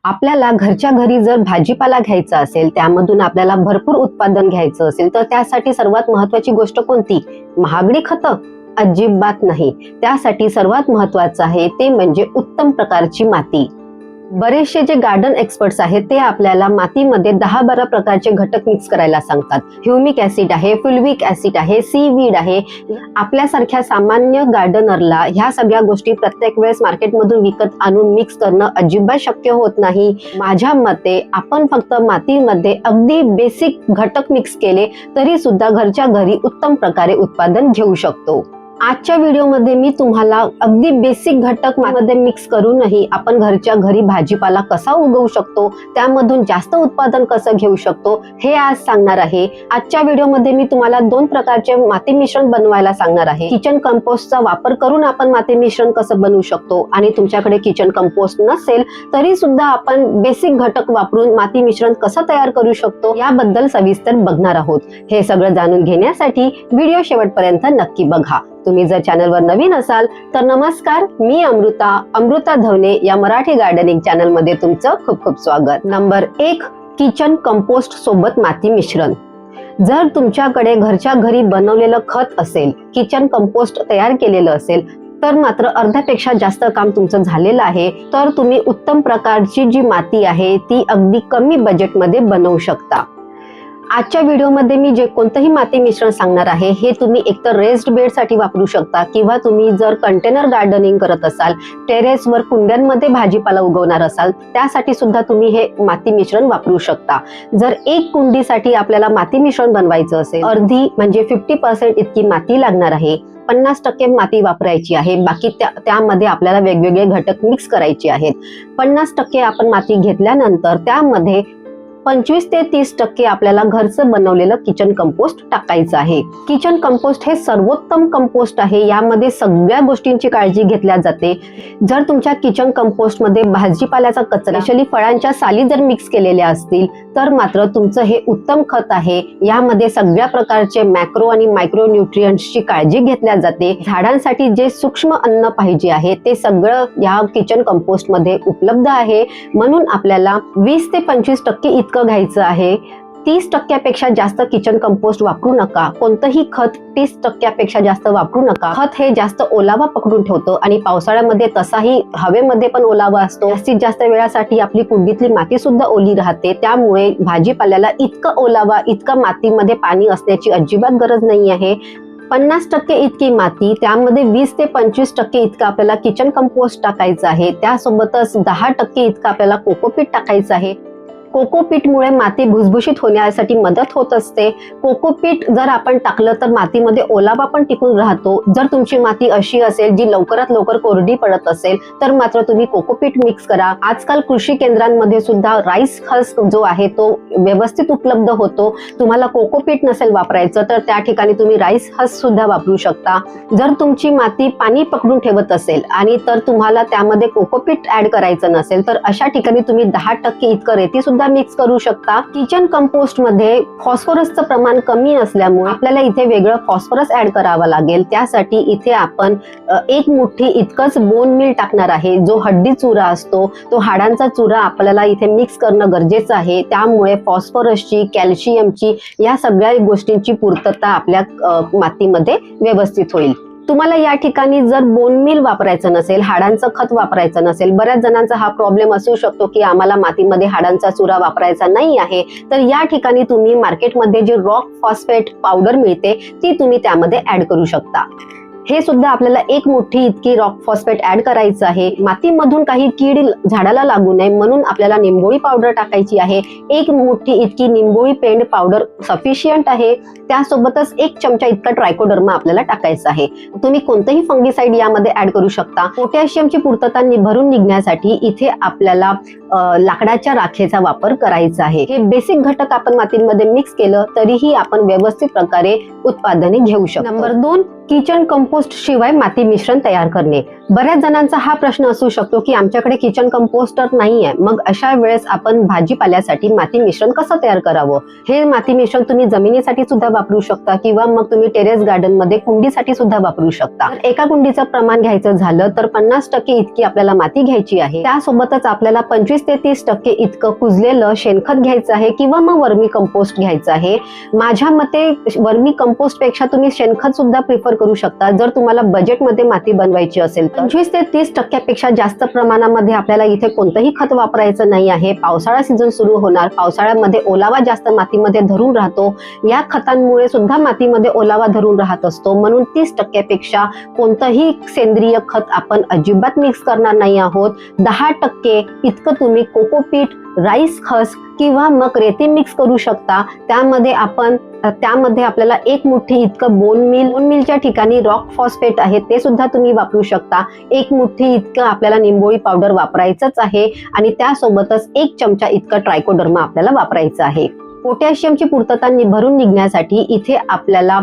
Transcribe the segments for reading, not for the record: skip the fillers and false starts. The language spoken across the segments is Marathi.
आपल्याला घरच्या घरी जर भाजीपाला घ्यायचा असेल, त्यामधून आपल्याला भरपूर उत्पादन घ्यायचं असेल, तर त्यासाठी सर्वात महत्वाची गोष्ट कोणती? महागडी खतं? अजिबात नाही. त्यासाठी सर्वात महत्वाचं आहे ते म्हणजे उत्तम प्रकारची माती. बरेचसे जे गार्डन एक्सपर्ट्स आहेत ते आपल्याला मातीमध्ये 10-12 प्रकारचे घटक मिक्स करायला सांगतात. ह्युमिक ऍसिड आहे, फुल्विक ऍसिड आहे, सीवीड आहे. आपल्यासारख्या सामान्य गार्डनरला ह्या सगळ्या गोष्टी प्रत्येक वेळेस मार्केटमधून विकत आणून मिक्स करणं अजिबात शक्य होत नाही. माझ्या मते आपण फक्त मातीमध्ये अगदी बेसिक घटक मिक्स केले तरी सुद्धा घरच्या घरी उत्तम प्रकारे उत्पादन घेऊ शकतो. आजच्या व्हिडिओमध्ये मी तुम्हाला अगदी बेसिक घटक मध्ये मिक्स करूनही आपण घरच्या घरी भाजीपाला कसा उगवू शकतो, त्यामधून जास्त उत्पादन कसं घेऊ शकतो हे आज सांगणार आहे. आजच्या व्हिडिओमध्ये मी तुम्हाला 2 प्रकारचे माती मिश्रण बनवायला सांगणार आहे. किचन कंपोस्टचा वापर करून आपण माती मिश्रण कसं बनवू शकतो आणि तुमच्याकडे किचन कंपोस्ट नसेल तरी सुद्धा आपण बेसिक घटक वापरून माती मिश्रण कसं तयार करू शकतो याबद्दल सविस्तर बघणार आहोत. हे सगळं जाणून घेण्यासाठी व्हिडिओ शेवटपर्यंत नक्की बघा. तुम्ही जर चॅनलवर नवीन असाल तर नमस्कार, मी अमृता धवने या मराठी गार्डनिंग चॅनल मध्ये तुमचं खूप खूप स्वागत. नंबर 1, किचन कंपोस्ट सोबत माती मिश्रण. जर तुमच्याकडे घरच्या घरी बनवलेलं खत असेल, किचन कंपोस्ट तयार केलेलं असेल तर मात्र अर्ध्यापेक्षा जास्त काम तुमचं झालेलं आहे. तर तुम्ही उत्तम प्रकारची जी माती आहे ती अगदी कमी बजेटमध्ये बनवू शकता. आजच्या व्हिडिओमध्ये मी जे कोणतंही माती मिश्रण सांगणार आहे हे तुम्ही एकतर रेस्ड बेड साठी वापरू शकता किंवा तुम्ही जर कंटेनर गार्डनिंग करत असाल, टेरेसवर कुंड्यांमध्ये भाजीपाला उगवणार असाल, त्यासाठी सुद्धा तुम्ही हे माती मिश्रण वापरू शकता. जर एक कुंडीसाठी आपल्याला माती मिश्रण बनवायचं असेल, अर्धी म्हणजे 50% इतकी माती लागणार आहे. 50% माती वापरायची आहे, बाकी त्यामध्ये आपल्याला वेगवेगळे घटक मिक्स करायचे आहेत. 50% आपण माती घेतल्यानंतर त्यामध्ये 25 ते 30% आपल्याला घरचं बनवलेलं किचन कंपोस्ट टाकायचं आहे. किचन कंपोस्ट हे सर्वोत्तम कंपोस्ट आहे. यामध्ये सगळ्या गोष्टींची काळजी घेतल्या जाते. जर तुमच्या किचन कंपोस्ट मध्ये भाजीपाल्याचा कचरा, स्पेशली फळांच्या साली जर मिक्स केलेल्या असतील तर मात्र तुमचं हे उत्तम खत आहे. यामध्ये सगळ्या प्रकारचे मॅक्रो आणि मायक्रो न्यूट्रिएंट्सची काळजी घेतल्या जाते. झाडांसाठी जे सूक्ष्म अन्न पाहिजे आहे ते सगळं या किचन कंपोस्ट मध्ये उपलब्ध आहे. म्हणून आपल्याला 20 ते 25% इतकं घ्यायचं आहे. 30% जास्त किचन कंपोस्ट वापरू नका. कोणतंही खत 30% जास्त वापरू नका. खत हे जास्त ओलावा पकडून ठेवतं आणि पावसाळ्यामध्ये तसाही हवेमध्ये पण ओलावा असतो. जास्तीत जास्त वेळासाठी आपली कुंडीतली माती सुद्धा ओली राहते. त्यामुळे भाजीपाल्याला इतकं ओलावा, इतकं मातीमध्ये पाणी असण्याची अजिबात गरज नाही आहे. 50% इतकी माती, त्यामध्ये 20 ते 25% इतकं आपल्याला किचन कंपोस्ट टाकायचं आहे. त्यासोबतच 10% इतकं आपल्याला कोकोपीट टाकायचं आहे. कोकोपीटमुळे माती भुसभुशीत होण्यासाठी मदत होत असते. कोकोपीट जर आपण टाकलं तर मातीमध्ये ओलावा पण टिकून राहतो. जर तुमची माती अशी असेल जी लवकरात लवकर कोरडी पडत असेल तर मात्र तुम्ही कोकोपीट मिक्स करा. आजकाल कृषी केंद्रांमध्ये सुद्धा राईस हस्क जो आहे तो व्यवस्थित उपलब्ध होतो. तुम्हाला कोकोपीट नसेल वापरायचं तर त्या ठिकाणी तुम्ही राईस हस्क सुद्धा वापरू शकता. जर तुमची माती पाणी पकडून ठेवत असेल आणि तर तुम्हाला त्यामध्ये कोकोपीट ऍड करायचं नसेल तर अशा ठिकाणी तुम्ही 10% इतकं रेती सुद्धा मिक्स करू शकता. किचन कंपोस्ट मध्ये फॉस्फरसचं प्रमाण कमी असल्यामुळे आपल्याला इथे वेगळं फॉस्फरस ऍड करावं लागेल. त्यासाठी इथे आपण 1 मुठ्ठी इतकंच बोन मील टाकणार आहे. जो हड्डी चुरा असतो तो हाडांचा चुरा आपल्याला इथे मिक्स करणं गरजेचं आहे. त्यामुळे फॉस्फरसची, कॅल्शियमची या सगळ्या गोष्टींची पूर्तता आपल्या मातीमध्ये व्यवस्थित होईल. तुम्हाला या ठिकाणी जर बोन मील वापरायचं नसेल, हाडांचं खत वापरायचं नसेल, बऱ्याच जणांचा हा प्रॉब्लेम असू शकतो की आम्हाला मातीमध्ये हाडांचा चुरा वापरायचा नाही आहे, तर या ठिकाणी तुम्ही मार्केटमध्ये जी रॉक फॉस्फेट पावडर मिळते ती तुम्ही त्यामध्ये ऍड करू शकता. हे सुद्धा आपल्याला 1 मुठ्ठी इतकी रॉक फॉस्फेट ऍड करायचं आहे. मातीमधून काही कीड झाडाला लागू नये म्हणून आपल्याला निंबोळी पावडर टाकायची आहे. 1 मुठ्ठी इतकी निंबोळी पेंड पावडर सफिशियंट आहे. त्यासोबतच 1 चमचा इतका ट्रायकोडर्मा आपल्याला टाकायचा आहे. तुम्ही कोणतेही फंगिसाइड यामध्ये ऍड करू शकता. पोटॅशियमची पूर्तता भरून निघण्यासाठी इथे आपल्याला लाकडाच्या राखेचा वापर करायचा आहे. हे बेसिक घटक आपण मातीमध्ये मिक्स केलं तरीही आपण व्यवस्थित प्रकारे उत्पादने घेऊ शकतो. नंबर 2, किचन कंपोस्ट कंपोस्ट शिवाय माती मिश्रण तयार करणे. बऱ्याच जणांचा हा प्रश्न असू शकतो की आमच्याकडे किचन कंपोस्टर नाहीये, मग अशा वेळेस आपण भाजीपाल्यासाठी माती मिश्रण कसं तयार करावं. हे माती मिश्रण तुम्ही जमिनीसाठी सुद्धा वापरू शकता किंवा मग तुम्ही टेरेस गार्डन मध्ये कुंडीसाठी सुद्धा वापरू शकता. एका कुंडीचं प्रमाण घ्यायचं झालं तर 50% इतकी आपल्याला माती घ्यायची आहे. त्यासोबतच आपल्याला 25 ते 30% इतकं कुजलेलं शेणखत घ्यायचं आहे किंवा मग वर्मी कंपोस्ट घ्यायचं आहे. माझ्या मते वर्मी कंपोस्ट पेक्षा तुम्ही शेणखत सुद्धा प्रिफर करू शकता जर तुम्हाला बजेटमध्ये माती बनवायची असेल. 25 ते 30% जास्त प्रमाणामध्ये आपल्याला इथे कोणतंही खत वापरायचं नाही आहे. पावसाळा सीझन सुरू होणार, पावसाळ्यामध्ये ओलावा जास्त मातीमध्ये धरून राहतो. या खतांमुळे सुद्धा मातीमध्ये ओलावा धरून राहत असतो, म्हणून 30% पेक्षा कोणतंही सेंद्रिय खत आपण अजिबात मिक्स करणार नाही आहोत. 10% इतकं तुम्ही कोकोपीट, राईस खस किंवा मग रेती मिक्स करू शकता. त्यामध्ये आपल्याला 1 मुठ्ठी इतकं बोन मिलच्या ठिकाणी रॉक फॉस्फेट आहे ते सुद्धा तुम्ही वापरू शकता. 1 मुठ्ठी इतकं आपल्याला निंबोळी पावडर वापरायचंच आहे आणि त्यासोबतच 1 चमचा इतकं ट्रायकोडर्मा आपल्याला वापरायचं आहे. पोटॅशियमची पूर्तता भरून निघण्यासाठी इथे आपल्याला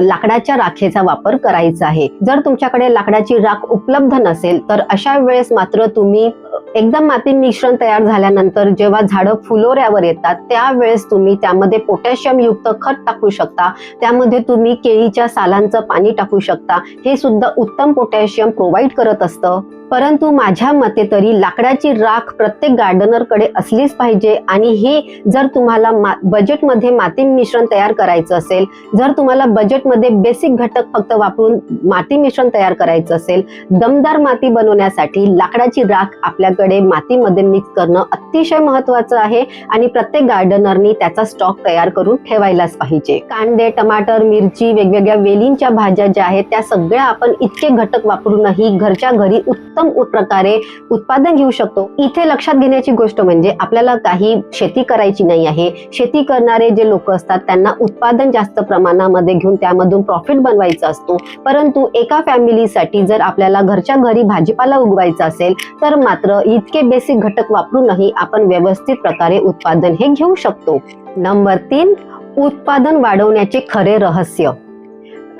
लाकडाच्या राखेचा वापर करायचा आहे. जर तुमच्याकडे लाकडाची राख उपलब्ध नसेल तर अशा वेळेस मात्र तुम्ही एकदम माती मिश्रण तयार झाल्यानंतर जेव्हा झाडं फुलोऱ्यावर येतात त्यावेळेस तुम्ही त्यामध्ये पोटॅशियम युक्त खत टाकू शकता. त्यामध्ये तुम्ही केळीच्या सालांचं पाणी टाकू शकता. हे सुद्धा उत्तम पोटॅशियम प्रोव्हाइड करत असतं. परंतु माझ्या मते तरी लाकडाची राख प्रत्येक गार्डनरकडे असलीच पाहिजे. आणि हे जर तुम्हाला बजेटमध्ये माती मिश्रण तयार करायचं असेल, जर तुम्हाला बजेटमध्ये बेसिक घटक फक्त वापरून माती मिश्रण तयार करायचं असेल, दमदार माती बनवण्यासाठी लाकडाची राख आपल्याकडे मातीमध्ये मिक्स करणं अतिशय महत्वाचं आहे आणि प्रत्येक गार्डनरनी त्याचा स्टॉक तयार करून ठेवायलाच पाहिजे. कांदे, टमाटर, मिरची, वेगवेगळ्या वेलींच्या भाज्या ज्या आहेत त्या सगळ्या आपण इतके घटक वापरूनही घरच्या घरी उत्तम प्रकारे उत्पादन घेऊ शकतो. इथे लक्षात घेण्याची गोष्ट म्हणजे आपल्याला काही शेती करायची नाही आहे. शेती करणारे जे लोक असतात त्यांना उत्पादन जास्त प्रमाणामध्ये घेऊन त्यामधून प्रॉफिट बनवायचा असतो. परंतु एका फॅमिलीसाठी जर आपल्याला घरच्या घरी भाजीपाला उगवायचा असेल तर मात्र इतके बेसिक घटक वापरूनही आपण व्यवस्थित प्रकारे उत्पादन हे घेऊ शकतो. नंबर 3, उत्पादन वाढवण्याचे खरे रहस्य.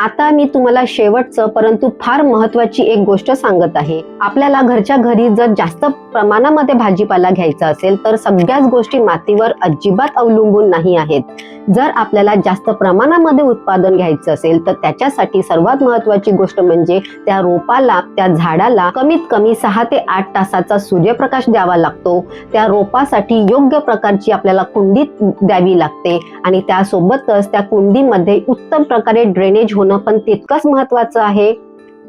आता मी तुम्हाला शेवटचं परंतु फार महत्वाची एक गोष्ट सांगत आहे. आपल्याला घरच्या घरी जर जास्त प्रमाणामध्ये भाजीपाला घ्यायचा असेल तर सगळ्याच गोष्टी मातीवर अजिबात अवलंबून नाही आहेत. जर आपल्याला जास्त प्रमाणामध्ये उत्पादन घ्यायचं असेल तर त्याच्यासाठी सर्वात महत्वाची गोष्ट म्हणजे त्या रोपाला, त्या झाडाला कमीत कमी 6 ते 8 तासाचा सूर्यप्रकाश द्यावा लागतो. त्या रोपासाठी योग्य प्रकारची आपल्याला कुंडी द्यावी लागते आणि त्यासोबतच त्या कुंडीमध्ये उत्तम प्रकारे ड्रेनेज होणं पण तितकंच महत्वाचं आहे.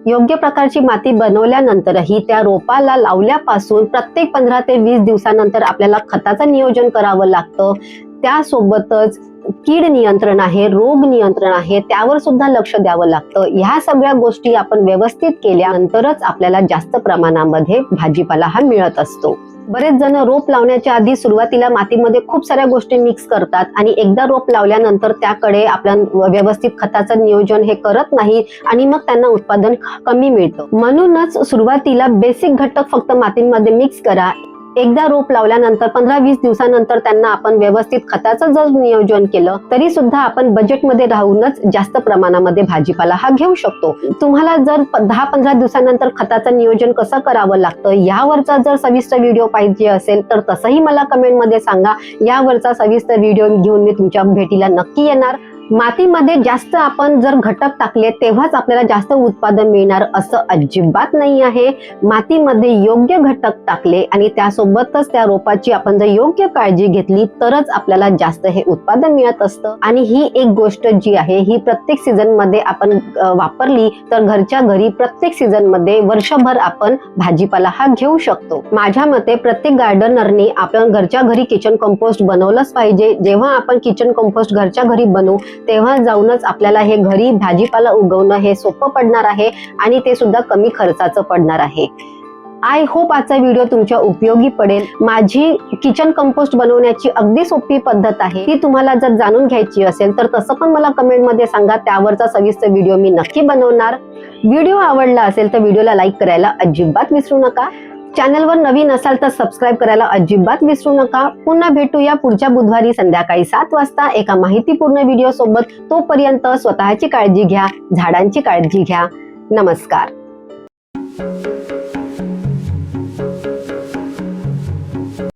योग्य प्रकारची माती बनवल्यानंतरही त्या रोपाला लावल्यापासून प्रत्येक 15 ते 20 दिवसानंतर आपल्याला खताचं नियोजन करावं लागतं. त्यासोबतच कीड नियंत्रण आहे, रोग नियंत्रण आहे, त्यावर सुद्धा लक्ष द्यावं लागतं. ह्या सगळ्या गोष्टी आपण व्यवस्थित केल्यानंतरच आपल्याला जास्त प्रमाणामध्ये भाजीपाला हा मिळत असतो. बरेच जण रोप लावण्याच्या आधी सुरुवातीला मातीमध्ये खूप साऱ्या गोष्टी मिक्स करतात आणि एकदा रोप लावल्यानंतर त्याकडे आपल्या व्यवस्थित खताचं नियोजन हे करत नाही आणि मग त्यांना उत्पादन कमी मिळतं. म्हणूनच सुरुवातीला बेसिक घटक फक्त मातीमध्ये मिक्स करा. एकदा रोप लावल्यानंतर 15-20 दिवसानंतर त्यांना आपण व्यवस्थित खताचं जर नियोजन केलं तरी सुद्धा आपण बजेटमध्ये राहूनच जास्त प्रमाणामध्ये भाजीपाला हा घेऊ शकतो. तुम्हाला जर 10-15 दिवसानंतर खताचं नियोजन कसं करावं लागतं यावरचा जर सविस्तर व्हिडिओ पाहिजे असेल तर तसंही मला कमेंटमध्ये सांगा. यावरचा सविस्तर व्हिडिओ घेऊन मी तुमच्या भेटीला नक्की येणार. मातीमध्ये जास्त आपण जर घटक टाकले तेव्हाच आपल्याला जास्त उत्पादन मिळणार असं अजिबात नाही आहे. मातीमध्ये योग्य घटक टाकले आणि त्यासोबतच त्या रोपाची आपण जर योग्य काळजी घेतली तरच आपल्याला जास्त हे उत्पादन मिळत असतं. आणि ही एक गोष्ट जी आहे ही प्रत्येक सीझन मध्ये आपण वापरली तर घरच्या घरी प्रत्येक सीझन मध्ये वर्षभर आपण भाजीपाला हा घेऊ शकतो. माझ्या मते प्रत्येक गार्डनरने आपण घरच्या घरी किचन कंपोस्ट बनवलंच पाहिजे. जेव्हा आपण किचन कंपोस्ट घरच्या घरी बनवू तेव्हा जाऊनच आपल्याला हे घरी भाजीपाला उगवणं हे सोपं पडणार आहे आणि ते सुद्धा कमी खर्चाचं पडणार आहे. आय होप आजचा व्हिडिओ तुमच्या उपयोगी पडेल. माझी किचन कंपोस्ट बनवण्याची अगदी सोपी पद्धत आहे. ती तुम्हाला जर जाणून घ्यायची असेल तर तसं पण मला कमेंटमध्ये सांगा. त्यावरचा सविस्तर व्हिडिओ मी नक्की बनवणार. व्हिडिओ आवडला असेल तर व्हिडिओला लाईक करायला अजिबात विसरू नका. चॅनलवर नवीन असाल तर सबस्क्राईब करायला अजिबात विसरू नका. पुन्हा भेटूया पुढच्या बुधवारी संध्याकाळी 7 वाजता एका माहितीपूर्ण व्हिडिओ सोबत. तोपर्यंत स्वतःची काळजी घ्या, झाडांची काळजी घ्या. नमस्कार.